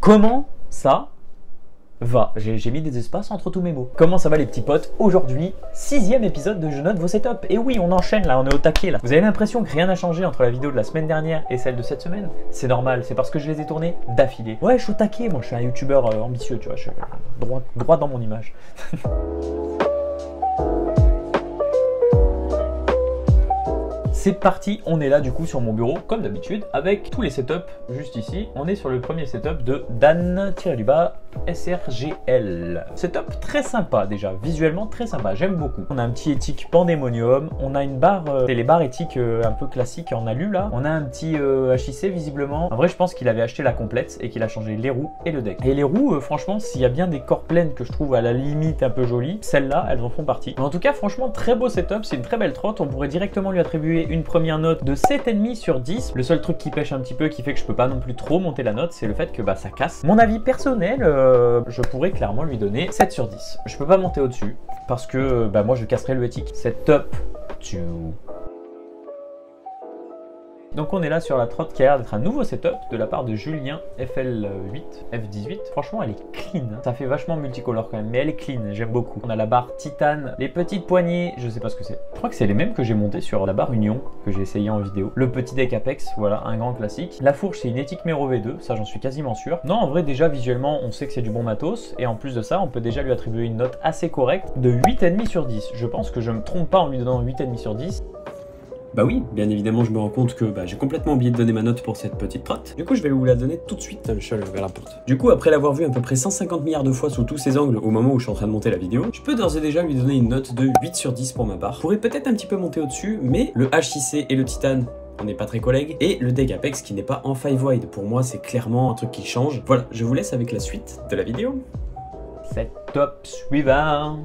Comment ça va? J'ai mis des espaces entre tous mes mots. Comment ça va les petits potes? Aujourd'hui, 6e épisode de Je note vos setups. Et oui, on enchaîne là, on est au taquet là. Vous avez l'impression que rien n'a changé entre la vidéo de la semaine dernière et celle de cette semaine? C'est normal, c'est parce que je les ai tournés d'affilée. Ouais, je suis au taquet, moi je suis un youtubeur ambitieux, tu vois, je suis droit dans mon image. C'est parti, on est là du coup sur mon bureau, comme d'habitude, avec tous les setups juste ici. On est sur le premier setup de Dan-du-bas SRGL. Setup très sympa déjà, visuellement très sympa, j'aime beaucoup. On a un petit éthique Pandemonium, on a une barre, c'est les barres éthiques un peu classiques en alu là. On a un petit HIC visiblement. En vrai, je pense qu'il avait acheté la complète et qu'il a changé les roues et le deck. Et les roues, franchement, s'il y a bien des corps pleines que je trouve à la limite un peu jolies, celles-là, elles en font partie. Mais en tout cas, franchement, très beau setup, c'est une très belle trotte. On pourrait directement lui attribuer une première note de 7,5 sur 10. Le seul truc qui pêche un petit peu, qui fait que je peux pas non plus trop monter la note, c'est le fait que bah, ça casse. Mon avis personnel, je pourrais clairement lui donner 7 sur 10. Je peux pas monter au-dessus parce que bah, moi je casserai le éthique. Setup, tu... Donc on est là sur la trotte qui a l'air d'être un nouveau setup de la part de Julien FL8, F18. Franchement elle est clean, hein. Ça fait vachement multicolore quand même, mais elle est clean, j'aime beaucoup. On a la barre titane, les petites poignées, je sais pas ce que c'est. Je crois que c'est les mêmes que j'ai monté sur la barre Union, que j'ai essayé en vidéo. Le petit deck Apex, voilà, un grand classique. La fourche c'est une Ethic Mero V2, ça j'en suis quasiment sûr. Non en vrai déjà visuellement on sait que c'est du bon matos, et en plus de ça on peut déjà lui attribuer une note assez correcte de 8,5 sur 10. Je pense que je me trompe pas en lui donnant 8,5 sur 10. Bah oui, bien évidemment, je me rends compte que j'ai complètement oublié de donner ma note pour cette petite trotte. Du coup, je vais vous la donner tout de suite, je suis vers la porte. Du coup, après l'avoir vu à peu près 150 milliards de fois sous tous ses angles au moment où je suis en train de monter la vidéo, je peux d'ores et déjà lui donner une note de 8 sur 10 pour ma part. Je pourrais peut-être un petit peu monter au-dessus, mais le HIC et le titane, on n'est pas très collègues, et le deck Apex qui n'est pas en 5 wide. Pour moi, c'est clairement un truc qui change. Voilà, je vous laisse avec la suite de la vidéo. Setup suivant.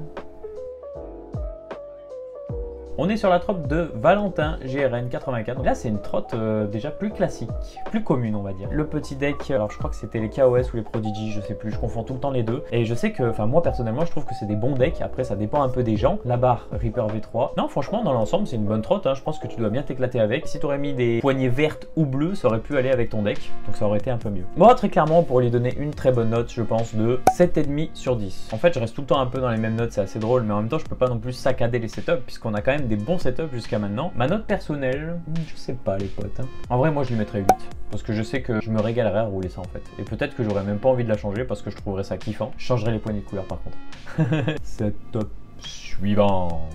On est sur la trotte de Valentin GRN 84. Donc là, c'est une trotte déjà plus classique, plus commune, on va dire. Le petit deck, alors je crois que c'était les KOS ou les Prodigy, je sais plus, je confonds tout le temps les deux. Et je sais que, enfin, moi personnellement, je trouve que c'est des bons decks. Après, ça dépend un peu des gens. La barre Reaper V3. Non, franchement, dans l'ensemble, c'est une bonne trotte. Hein. Je pense que tu dois bien t'éclater avec. Si tu aurais mis des poignées vertes ou bleues, ça aurait pu aller avec ton deck. Donc ça aurait été un peu mieux. Moi, très clairement, pour lui donner une très bonne note, je pense de 7,5 sur 10. En fait, je reste tout le temps un peu dans les mêmes notes, c'est assez drôle, mais en même temps, je peux pas non plus saccader les setups, puisqu'on a quand même des bons setups jusqu'à maintenant. Ma note personnelle, je sais pas les potes. Hein. En vrai, moi je lui mettrais 8. Parce que je sais que je me régalerais à rouler ça en fait. Et peut-être que j'aurais même pas envie de la changer parce que je trouverais ça kiffant. Je changerais les poignées de couleur par contre. Setup suivant.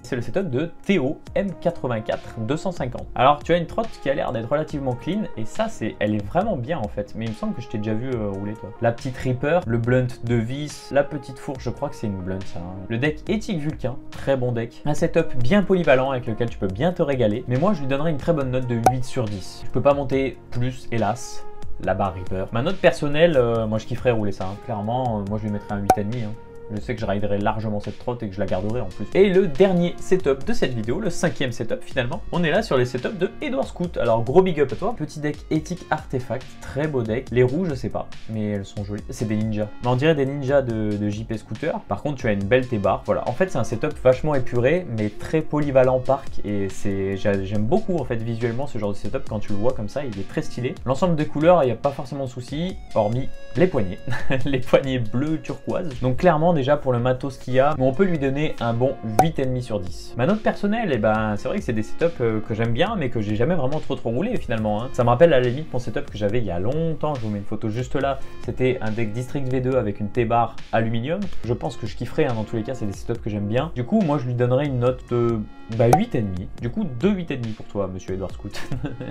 C'est le setup de Théo M84 250. Alors tu as une trotte qui a l'air d'être relativement clean et ça elle est vraiment bien en fait. Mais il me semble que je t'ai déjà vu rouler toi. La petite Reaper, le blunt de vis, la petite fourche, je crois que c'est une blunt ça. Hein. Le deck Ethic Vulcain, très bon deck. Un setup bien polyvalent avec lequel tu peux bien te régaler. Mais moi je lui donnerais une très bonne note de 8 sur 10. Je peux pas monter plus hélas. La barre Reaper. Ma note personnelle, moi je kifferais rouler ça. Hein. Clairement, moi je lui mettrais un 8,5. Hein. Je sais que je riderai largement cette trotte et que je la garderai en plus. Et le dernier setup de cette vidéo, le 5e setup finalement, on est là sur les setups de Edward Scout. Alors gros big up à toi. Petit deck Ethic Artefact, très beau deck. Les roues, je sais pas, mais elles sont jolies. C'est des ninjas. Mais on dirait des ninjas de JP Scooter. Par contre, tu as une belle T-bar. Voilà. En fait, c'est un setup vachement épuré, mais très polyvalent parc. Et j'aime beaucoup en fait visuellement ce genre de setup quand tu le vois comme ça. Il est très stylé. L'ensemble des couleurs, il n'y a pas forcément de soucis, hormis les poignées. Les poignées bleues turquoise. Donc clairement, déjà pour le matos qu'il y a, mais on peut lui donner un bon 8,5 sur 10. Ma note personnelle, eh ben, c'est vrai que c'est des setups que j'aime bien, mais que j'ai jamais vraiment trop roulé finalement. Hein. Ça me rappelle à la limite mon setup que j'avais il y a longtemps, je vous mets une photo juste là, c'était un deck District V2 avec une T-bar aluminium. Je pense que je kifferais, hein, dans tous les cas, c'est des setups que j'aime bien. Du coup, moi je lui donnerais une note de 8,5. Du coup, 2,5 pour toi, monsieur Edward Scout.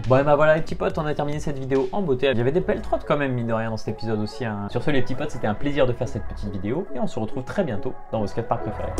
Bon, et bah voilà les petits potes, on a terminé cette vidéo en beauté. Il y avait des belles trottes quand même, mine de rien, dans cet épisode aussi. Hein. Sur ce, les petits potes, c'était un plaisir de faire cette petite vidéo, et on se retrouve très biskatepark préférés.